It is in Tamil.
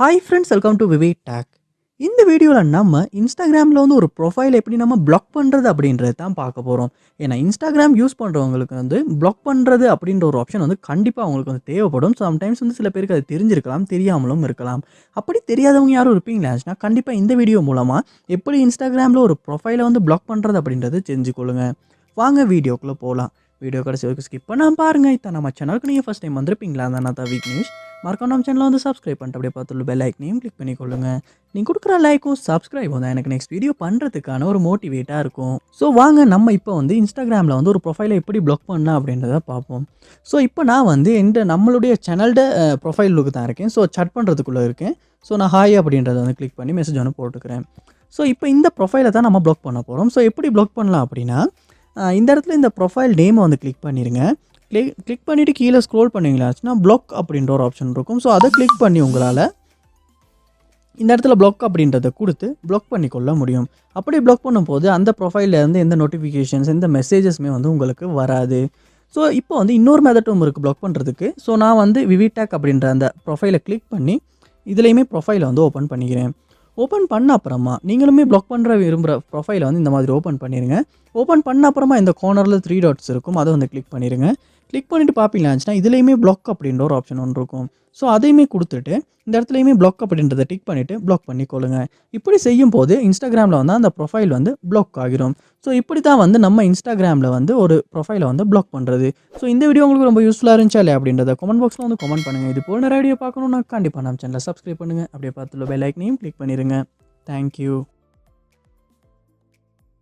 Hi friends, welcome to VividTech. இந்த வீடியோவில் நம்ம இன்ஸ்டாகிராமில் வந்து ஒரு ப்ரொஃபைல் எப்படி நம்ம பிளாக் பண்ணுறது அப்படின்றது தான் பார்க்க போகிறோம். ஏன்னா இன்ஸ்டாகிராம் யூஸ் பண்ணுறவங்களுக்கு வந்து பிளாக் பண்ணுறது அப்படின்ற ஒரு ஆப்ஷன் வந்து கண்டிப்பாக அவங்களுக்கு வந்து தேவைப்படும். சம்டைம்ஸ் வந்து சில பேருக்கு அது தெரிஞ்சிருக்கலாம், தெரியாமலும் இருக்கலாம். அப்படி தெரியாதவங்க யாரும் இருப்பீங்களாச்சுன்னா கண்டிப்பாக இந்த வீடியோ மூலமாக எப்படி இன்ஸ்டாகிராமில் ஒரு ப்ரொஃபைலை வந்து பிளாக் பண்ணுறது அப்படின்றது தெரிஞ்சுக்கொள்ளுங்க. வாங்க வீடியோக்குள்ளே போகலாம். வீடியோ கடைசி வரைக்கும் ஸ்கிப் பண்ணாமல் பாருங்கள். இப்போ நம்ம சேனலுக்கு நீங்கள் ஃபஸ்ட் டைம் வந்திருப்பீங்களா? நான் தான் விக்னேஷ். மறக்காம நம்ம சேனலை வந்து சப்ஸ்கிரைப் பண்ணிட்டு அப்படியே பார்த்துள்ள பெல் ஐக்கனையும் கிளிக் பண்ணிக்கொள்ளுங்க. நீங்கள் கொடுக்குற லைக்கும் சப்ஸ்கிரைபும் தான் எனக்கு நெக்ஸ்ட் வீடியோ பண்ணுறதுக்கான ஒரு மோட்டிவேட்டாக இருக்கும். ஸோ வாங்க நம்ம இப்போ வந்து இன்ஸ்டாகிராமில் வந்து ஒரு ப்ரொஃபைலை எப்படி பிளாக் பண்ணலாம் அப்படின்றத பார்ப்போம். ஸோ இப்போ நான் வந்து நம்மளுடைய சேனலோட ப்ரொஃபைல் லுக்கு தான் இருக்கேன். ஸோ சட் பண்ணுறதுக்குள்ளே இருக்கேன். ஸோ நான் ஹாய் அப்படின்றத வந்து கிளிக் பண்ணி மெசேஜ் ஒன்று போட்டுக்கிறேன். ஸோ இப்போ இந்த ப்ரொஃபைலை தான் நம்ம பிளாக் பண்ண போகிறோம். ஸோ எப்படி பிளாக் பண்ணலாம் அப்படின்னா, இந்த இடத்துல இந்த ப்ரொஃபைல் நேமை வந்து கிளிக் பண்ணிடுங்க. கிளிக் பண்ணிவிட்டு கீழே ஸ்க்ரோல் பண்ணிங்களாச்சுன்னா பிளாக் அப்படின்ற ஒரு ஆப்ஷன் இருக்கும். ஸோ அதை கிளிக் பண்ணி உங்களால் இந்த இடத்துல பிளாக் அப்படின்றத கொடுத்து பிளாக் பண்ணிக்கொள்ள முடியும். அப்படி பிளாக் பண்ணும்போது அந்த ப்ரொஃபைல்லேருந்து எந்த நோட்டிஃபிகேஷன்ஸ், எந்த மெசேஜஸுமே வந்து உங்களுக்கு வராது. ஸோ இப்போ வந்து இன்னொரு மெத்தடும் இருக்குது பிளாக் பண்ணுறதுக்கு. ஸோ நான் வந்து VividTech அப்படின்ற அந்த ப்ரொஃபைலை கிளிக் பண்ணி இதுலேயுமே ப்ரொஃபைலை வந்து ஓப்பன் பண்ணிக்கிறேன். ஓப்பன் பண்ண அப்புறமா நீங்களுமே பிளாக் பண்ணுற விரும்புகிற ப்ரொஃபைலை வந்து இந்த மாதிரி ஓப்பன் பண்ணிடுங்க. ஓப்பன் பண்ண அப்புறமா இந்த கார்னரில் 3 டாட்ஸ் இருக்கும், அதை வந்து கிளிக் பண்ணிடுங்க. கிளிக் பண்ணிவிட்டு பார்ப்பீங்களாச்சுன்னா இதுலேயுமே பிளாக் அப்படின்ற ஒரு ஆப்ஷன் ஒன்று இருக்கும். ஸோ அதையுமே கொடுத்துட்டு இந்த இடத்துலையுமே பிளாக் அப்படின்றத டிக் பண்ணிவிட்டு பிளாக் பண்ணிக்கொள்ளுங்க. இப்படி செய்யும் போது இன்ஸ்டாகிராமில் வந்து அந்த ப்ரொஃபைல் வந்து பிளாக் ஆகிரும். ஸோ இப்படி தான் வந்து நம்ம இன்ஸ்டாகிராமில் வந்து ஒரு ப்ரொஃபைலை வந்து பிளாக் பண்ணுறது. ஸோ இந்த வீடியோ உங்களுக்கு ரொம்ப யூஸ்ஃபுல்லாக இருந்துச்சா இல்லையா அப்படின்றத கமெண்ட் பாக்ஸில் வந்து கமெண்ட் பண்ணுங்கள். இது போல் நிறைய வீடியோ பார்க்கணுன்னா கண்டிப்பாக நம்ம சேனலை சப்ஸ்கிரைப் பண்ணுங்கள். அப்படியே பார்த்துள்ள பெல் ஐக்கனையும் கிளிக் பண்ணிடுங்க. தேங்க்யூ.